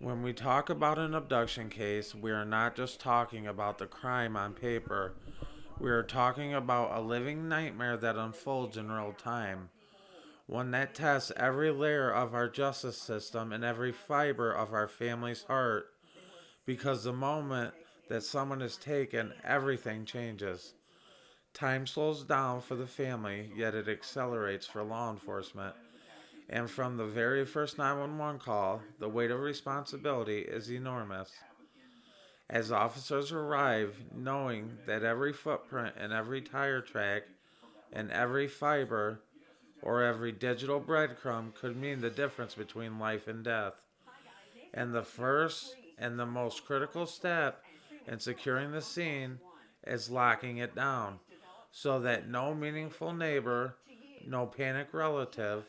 When we talk about an abduction case, we are not just talking about the crime on paper. We are talking about a living nightmare that unfolds in real time, one that tests every layer of our justice system and every fiber of our family's heart. Because the moment that someone is taken, everything changes. Time slows down for the family, yet it accelerates for law enforcement. And from the very first 911 call, the weight of responsibility is enormous. As officers arrive, knowing that every footprint and every tire track and every fiber or every digital breadcrumb could mean the difference between life and death. And the first and the most critical step in securing the scene is locking it down so that no meaningful neighbor, no panicked relative,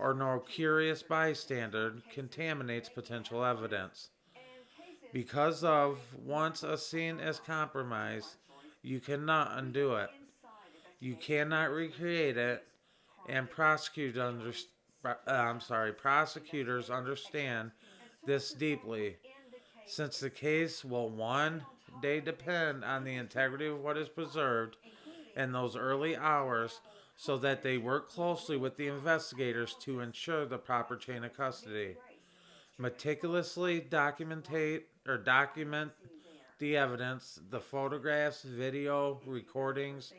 or no curious bystander contaminates potential evidence. Because of once a scene is compromised, you cannot undo it. You cannot recreate it, and prosecutors understand this deeply, since the case will one day depend on the integrity of what is preserved in those early hours, so that they work closely with the investigators to ensure the proper chain of custody. Meticulously document the evidence, the photographs, video, recordings,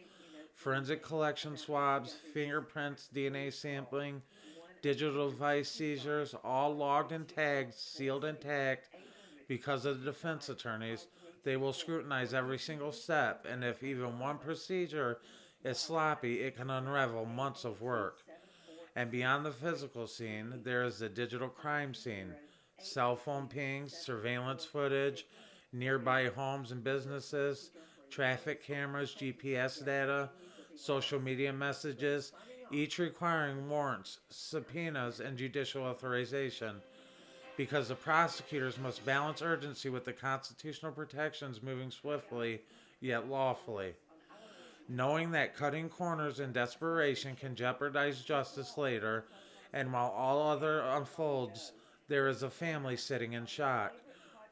forensic collection swabs, fingerprints, DNA sampling, digital device seizures, all logged and tagged, sealed intact. Because of the defense attorneys, they will scrutinize every single step, and if even one procedure is sloppy, it can unravel months of work. And beyond the physical scene, there is the digital crime scene. Cell phone pings, surveillance footage, nearby homes and businesses, traffic cameras, GPS data, social media messages, each requiring warrants, subpoenas, and judicial authorization. Because the prosecutors must balance urgency with the constitutional protections moving swiftly yet lawfully, knowing that cutting corners in desperation can jeopardize justice later, and while all other unfolds, there is a family sitting in shock,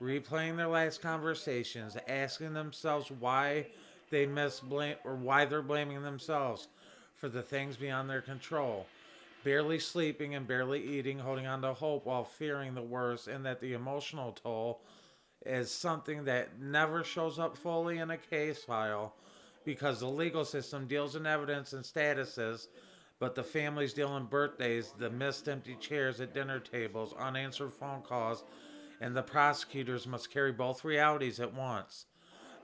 replaying their last conversations, asking themselves why they're blaming themselves for the things beyond their control, barely sleeping and barely eating, holding on to hope while fearing the worst, and that the emotional toll is something that never shows up fully in a case file because the legal system deals in evidence and statuses, but the families deal in birthdays, the missed empty chairs at dinner tables, unanswered phone calls, and the prosecutors must carry both realities at once.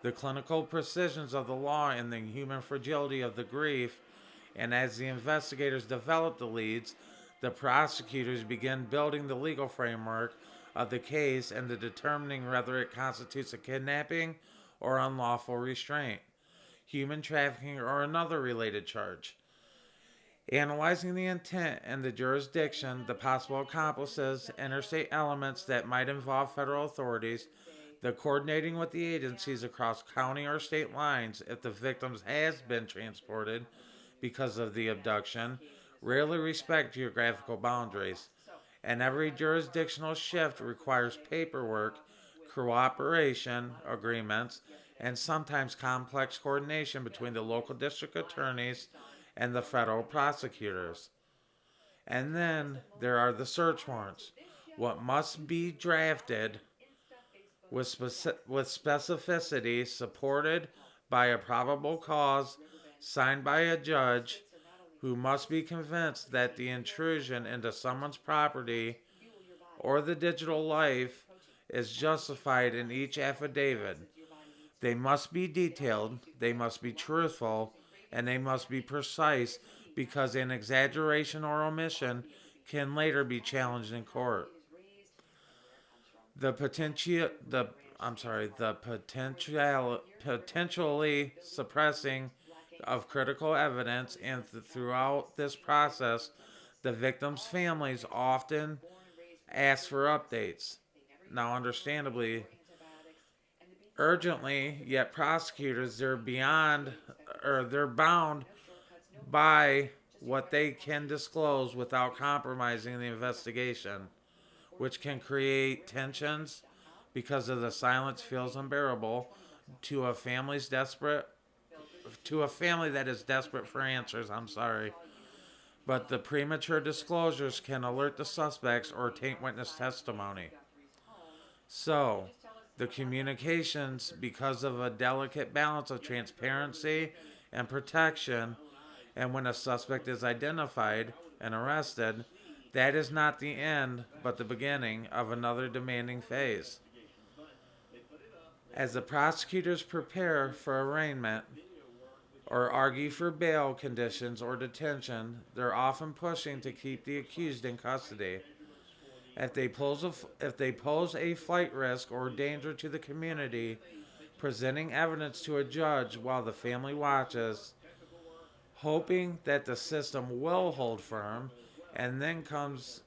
The clinical precisions of the law and the human fragility of the grief, and as the investigators develop the leads, the prosecutors begin building the legal framework of the case and the determining whether it constitutes a kidnapping or unlawful restraint, human trafficking, or another related charge. Analyzing the intent and the jurisdiction, the possible accomplices, interstate elements that might involve federal authorities, the coordinating with the agencies across county or state lines if the victim has been transported because of the abduction, rarely respect geographical boundaries, and every jurisdictional shift requires paperwork, cooperation agreements, and sometimes complex coordination between the local district attorneys and the federal prosecutors. And then there are the search warrants. What must be drafted with specificity, supported by a probable cause, signed by a judge who must be convinced that the intrusion into someone's property or the digital life is justified in each affidavit. They must be detailed, they must be truthful, and they must be precise because an exaggeration or omission can later be challenged in court. The potential the the potentially suppressing of critical evidence, and throughout this process the victims' families often ask for updates. Now understandably urgently, yet prosecutors they're bound by what they can disclose without compromising the investigation. which can create tensions because of the silence feels unbearable to a family's desperate to a family that is desperate for answers. I'm sorry. But the premature disclosures can alert the suspects or taint witness testimony. So, the communications, because of a delicate balance of transparency and protection, and when a suspect is identified and arrested, that is not the end, but the beginning of another demanding phase. As the prosecutors prepare for arraignment or argue for bail conditions or detention, they're often pushing to keep the accused in custody. If they pose a flight risk or danger to the community, presenting evidence to a judge while the family watches, hoping that the system will hold firm, and then comes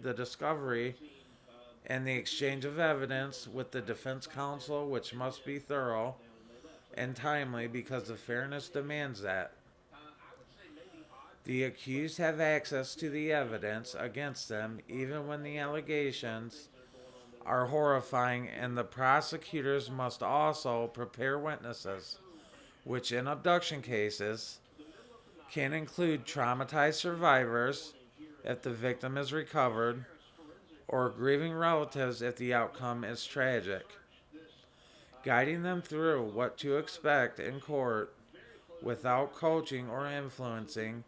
the discovery and the exchange of evidence with the defense counsel, which must be thorough and timely because the fairness demands that. The accused have access to the evidence against them even when the allegations are horrifying, and the prosecutors must also prepare witnesses, which in abduction cases can include traumatized survivors if the victim is recovered, or grieving relatives if the outcome is tragic, guiding them through what to expect in court without coaching or influencing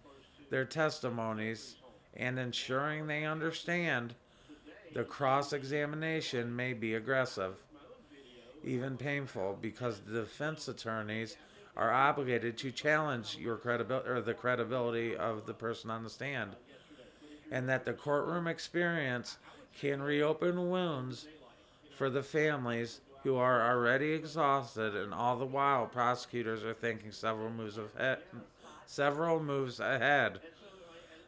their testimonies, and ensuring they understand the cross-examination may be aggressive, even painful, because the defense attorneys are obligated to challenge your credibility or the credibility of the person on the stand, and that the courtroom experience can reopen wounds for the families who are already exhausted, and all the while prosecutors are thinking several moves ahead.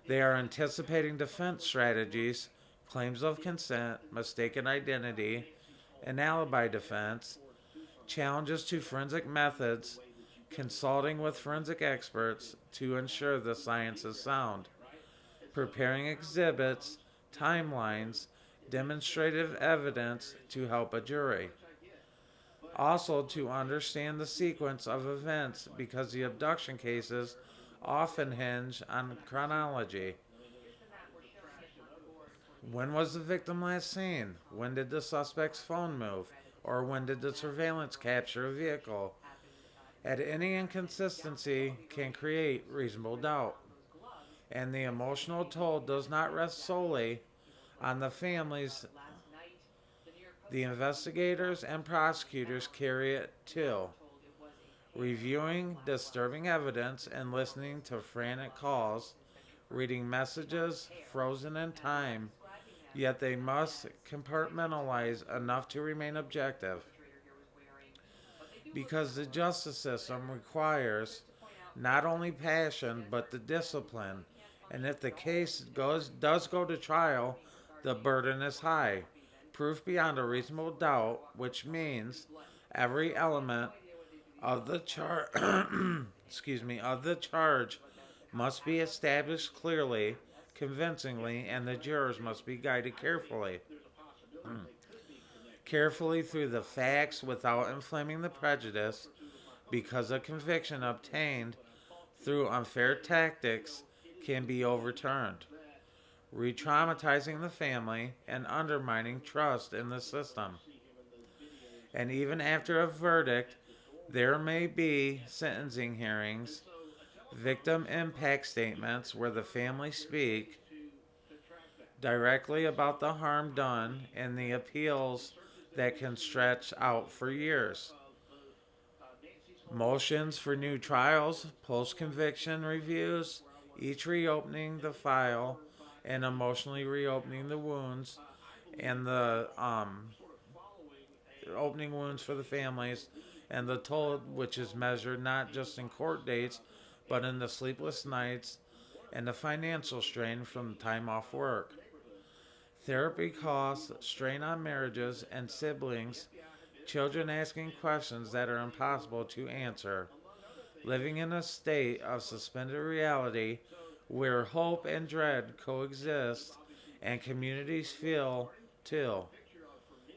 They are anticipating defense strategies, claims of consent, mistaken identity, an alibi defense, challenges to forensic methods, consulting with forensic experts to ensure the science is sound, preparing exhibits, timelines, demonstrative evidence to help a jury. Also, to understand the sequence of events because the abduction cases often hinge on chronology. When was the victim last seen? When did the suspect's phone move? Or when did the surveillance capture a vehicle? And any inconsistency can create reasonable doubt. And the emotional toll does not rest solely on the families. The investigators and prosecutors carry it too, reviewing disturbing evidence and listening to frantic calls, reading messages frozen in time, yet they must compartmentalize enough to remain objective. Because the justice system requires not only passion but the discipline, and if the case does go to trial, the burden is high. Proof beyond a reasonable doubt, which means every element of the of the charge must be established clearly, convincingly, and the jurors must be guided carefully through the facts without inflaming the prejudice, because a conviction obtained through unfair tactics can be overturned, re-traumatizing the family and undermining trust in the system. And even after a verdict, there may be sentencing hearings, victim impact statements where the family speak directly about the harm done, and the appeals that can stretch out for years. Motions for new trials, post-conviction reviews, each reopening the file and emotionally reopening the wounds, and the opening wounds for the families, and the toll, which is measured not just in court dates but in the sleepless nights and the financial strain from time off work. Therapy costs, strain on marriages and siblings, children asking questions that are impossible to answer, living in a state of suspended reality where hope and dread coexist, and communities feel 2.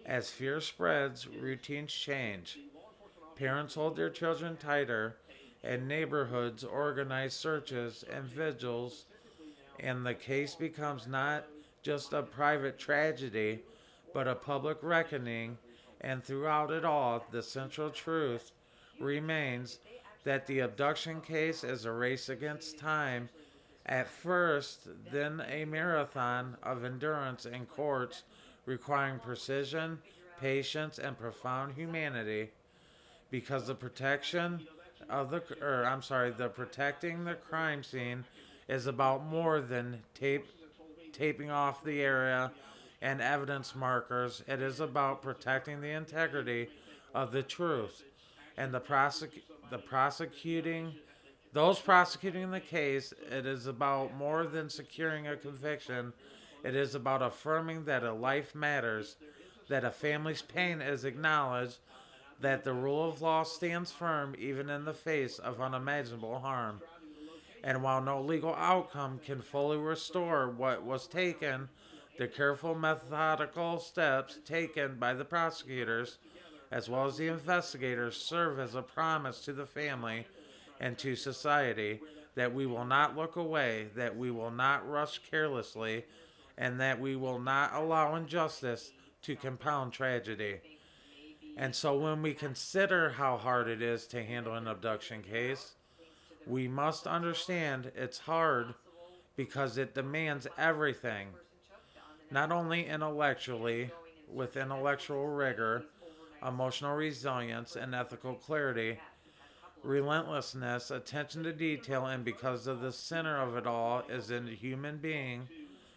As fear spreads, routines change. Parents hold their children tighter, and neighborhoods organize searches and vigils, and the case becomes not just a private tragedy, but a public reckoning. And throughout it all, the central truth remains that the abduction case is a race against time, at first, then a marathon of endurance in courts requiring precision, patience, and profound humanity, because the protecting the crime scene is about more than taping off the area and evidence markers. It is about protecting the integrity of the truth, and the prosecuting those prosecuting the case. It is about more than securing a conviction. It is about affirming that a life matters, that a family's pain is acknowledged, that the rule of law stands firm even in the face of unimaginable harm. And while no legal outcome can fully restore what was taken, the careful, methodical steps taken by the prosecutors, as well as the investigators, serve as a promise to the family and to society that we will not look away, that we will not rush carelessly, and that we will not allow injustice to compound tragedy. And so, when we consider how hard it is to handle an abduction case, we must understand it's hard because it demands everything, not only intellectually, with intellectual rigor, emotional resilience, and ethical clarity, relentlessness, attention to detail, and because of the center of it all is a human being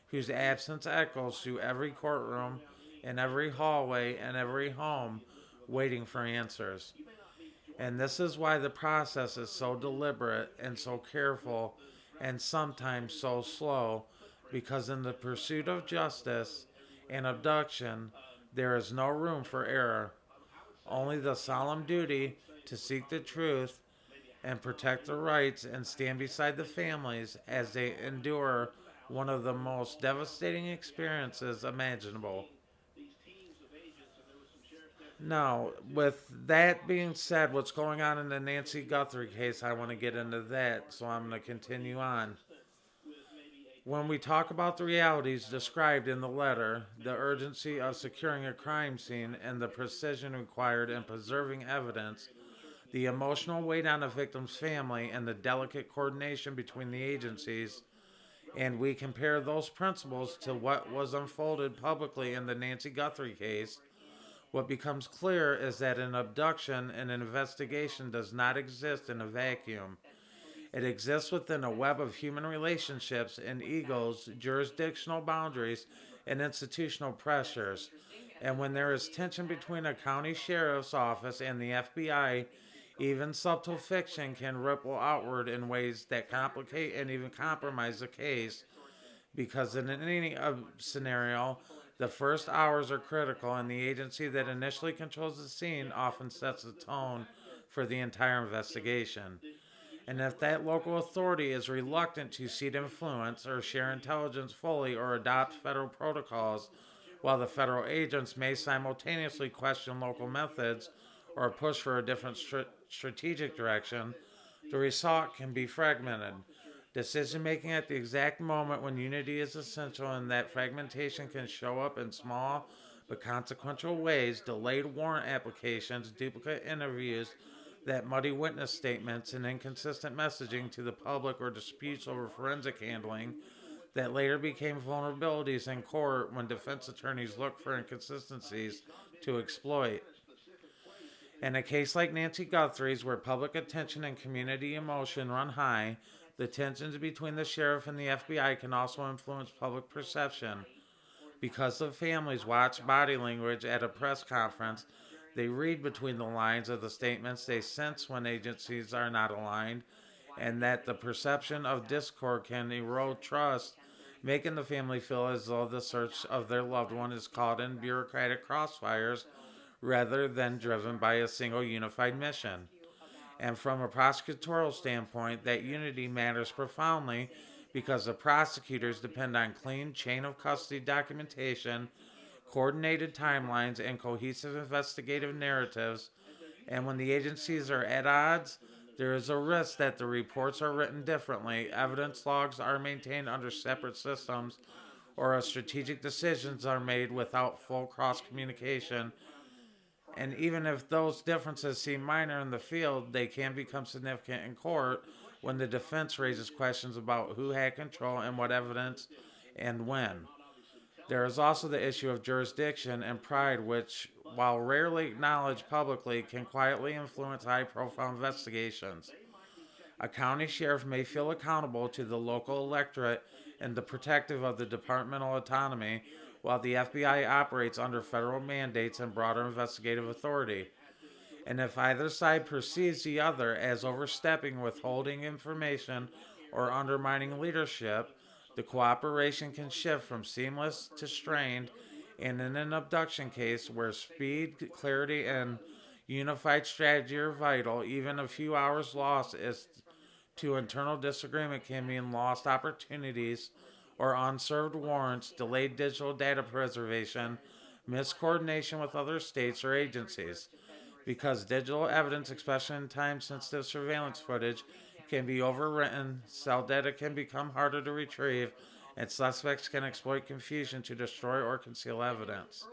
whose absence echoes through every courtroom, in every hallway, and every home, waiting for answers. And this is why the process is so deliberate and so careful and sometimes so slow, because in the pursuit of justice and abduction, there is no room for error, only the solemn duty to seek the truth and protect the rights and stand beside the families as they endure one of the most devastating experiences imaginable. Now, with that being said, what's going on in the Nancy Guthrie case, I want to get into that, so I'm going to continue on. When we talk about the realities described in the letter, the urgency of securing a crime scene and the precision required in preserving evidence, the emotional weight on a victim's family, and the delicate coordination between the agencies, and we compare those principles to what was unfolded publicly in the Nancy Guthrie case, what becomes clear is that an abduction and an investigation does not exist in a vacuum. It exists within a web of human relationships and egos, jurisdictional boundaries, and institutional pressures. And when there is tension between a county sheriff's office and the FBI, even subtle fiction can ripple outward in ways that complicate and even compromise the case, because in any scenario, the first hours are critical, and the agency that initially controls the scene often sets the tone for the entire investigation. And if that local authority is reluctant to cede influence or share intelligence fully or adopt federal protocols, while the federal agents may simultaneously question local methods or push for a different strategic direction, the result can be fragmented. Decision making at the exact moment when unity is essential, and that fragmentation can show up in small but consequential ways: delayed warrant applications, duplicate interviews that muddy witness statements, and inconsistent messaging to the public, or disputes over forensic handling that later became vulnerabilities in court when defense attorneys looked for inconsistencies to exploit. In a case like Nancy Guthrie's, where public attention and community emotion run high, the tensions between the sheriff and the FBI can also influence public perception. Because the families watch body language at a press conference, they read between the lines of the statements, they sense when agencies are not aligned, and that the perception of discord can erode trust, making the family feel as though the search of their loved one is caught in bureaucratic crossfires rather than driven by a single unified mission. And from a prosecutorial standpoint, that unity matters profoundly because the prosecutors depend on clean chain of custody documentation, coordinated timelines, and cohesive investigative narratives. And when the agencies are at odds, there is a risk that the reports are written differently, evidence logs are maintained under separate systems, or strategic decisions are made without full cross communication. And even if those differences seem minor in the field, they can become significant in court when the defense raises questions about who had control and what evidence and when. There is also the issue of jurisdiction and pride, which, while rarely acknowledged publicly, can quietly influence high profile investigations. A county sheriff may feel accountable to the local electorate and the protective of the departmental autonomy, while the FBI operates under federal mandates and broader investigative authority. And if either side perceives the other as overstepping, withholding information, or undermining leadership, the cooperation can shift from seamless to strained. And in an abduction case where speed, clarity, and unified strategy are vital, even a few hours lost is to internal disagreement can mean lost opportunities or unserved warrants, delayed digital data preservation, miscoordination with other states or agencies. Because digital evidence, especially in time sensitive surveillance footage, can be overwritten, cell data can become harder to retrieve, and suspects can exploit confusion to destroy or conceal evidence.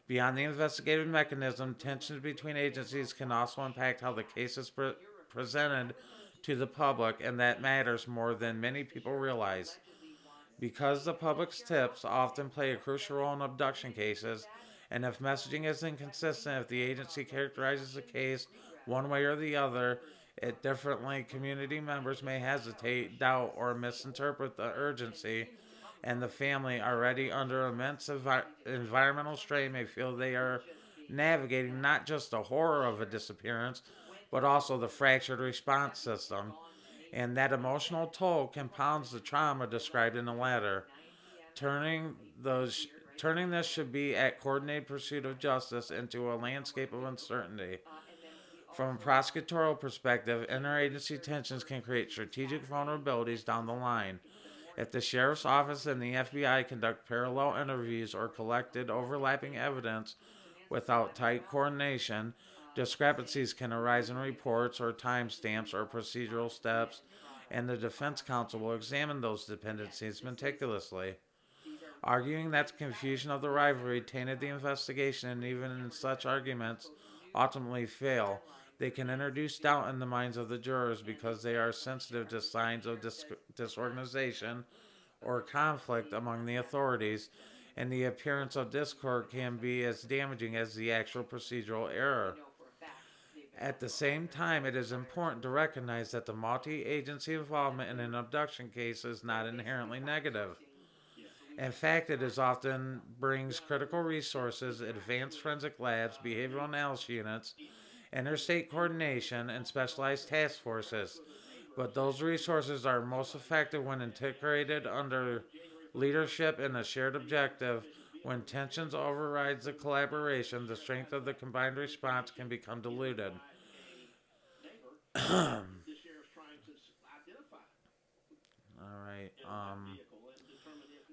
Beyond the investigative mechanism, tensions between agencies can also impact how the case is presented to the public, and that matters more than many people realize. Because the public's tips often play a crucial role in abduction cases, and if messaging is inconsistent, if the agency characterizes the case one way or the other, it differently, community members may hesitate, doubt, or misinterpret the urgency, and the family, already under immense environmental strain, may feel they are navigating not just the horror of a disappearance, but also the fractured response system. And that emotional toll compounds the trauma described in the letter. Turning those Turning this should be at coordinated pursuit of justice into a landscape of uncertainty. From a prosecutorial perspective, interagency tensions can create strategic vulnerabilities down the line. If the sheriff's office and the FBI conduct parallel interviews or collected overlapping evidence without tight coordination, discrepancies can arise in reports or timestamps or procedural steps, and the defense counsel will examine those dependencies meticulously, arguing that the confusion of the rivalry tainted the investigation, and even in such arguments ultimately fail. They can introduce doubt in the minds of the jurors because they are sensitive to signs of disorganization or conflict among the authorities, and the appearance of discord can be as damaging as the actual procedural error. At the same time, it is important to recognize that the multi agency involvement in an abduction case is not inherently negative. In fact, it is often brings critical resources, advanced forensic labs, behavioral analysis units, interstate coordination, and specialized task forces. But those resources are most effective when integrated under leadership and a shared objective. When tensions overrides the collaboration, the strength of the combined response can become diluted. All right.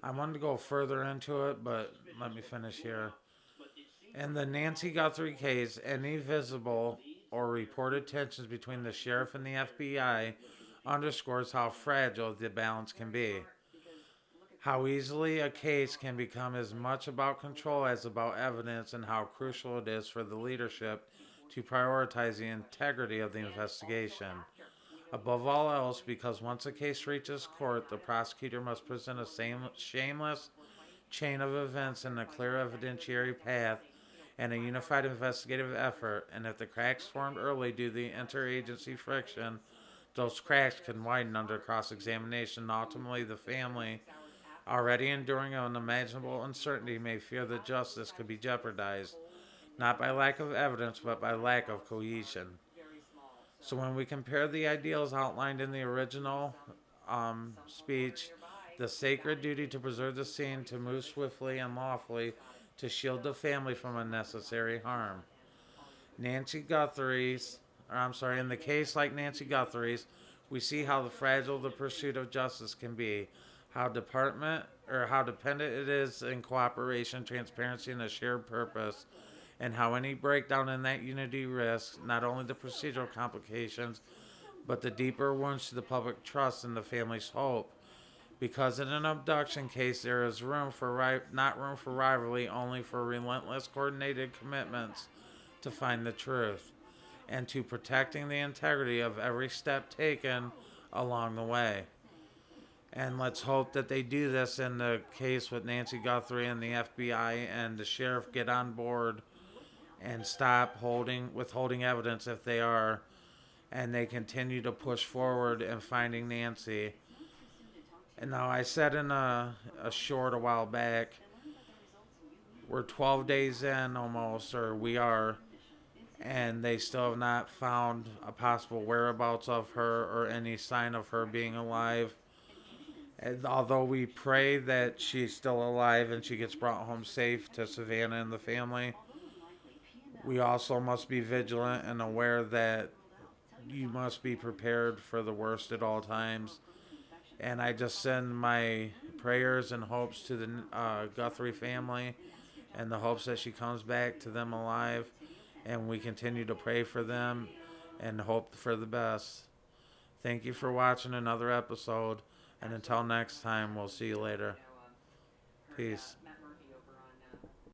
I wanted to go further into it, but let me finish here. In the Nancy Guthrie case, any visible or reported tensions between the sheriff and the FBI underscores how fragile the balance can be. How easily a case can become as much about control as about evidence, and how crucial it is for the leadership to prioritize the integrity of the investigation. Above all else, because once a case reaches court, the prosecutor must present a shameless chain of events and a clear evidentiary path and a unified investigative effort. And if the cracks formed early due to the interagency friction, those cracks can widen under cross examination. Ultimately, the family, already enduring unimaginable uncertainty, may fear that justice could be jeopardized, not by lack of evidence, but by lack of cohesion. So when we compare the ideals outlined in the original speech, the sacred duty to preserve the scene, to move swiftly and lawfully, to shield the family from unnecessary harm. Nancy Guthrie's, in the case like Nancy Guthrie's, we see how fragile the pursuit of justice can be, how or how dependent it is in cooperation, transparency, and a shared purpose, and how any breakdown in that unity risks not only the procedural complications, but the deeper wounds to the public trust and the family's hope. Because in an abduction case, there is not room for rivalry, only for relentless, coordinated commitments to find the truth and to protecting the integrity of every step taken along the way. And let's hope that they do this in the case with Nancy Guthrie and the FBI and the sheriff get on board and stop withholding evidence if they are, and they continue to push forward in finding Nancy. And now I said in a short a while back, we're 12 days in almost, or we are, and they still have not found a possible whereabouts of her or any sign of her being alive. And although we pray that she's still alive and she gets brought home safe to Savannah and the family, we also must be vigilant and aware that you must be prepared for the worst at all times. And I just send my prayers and hopes to the Guthrie family and the hopes that she comes back to them alive. And we continue to pray for them and hope for the best. Thank you for watching another episode. And until next time, we'll see you later. Peace.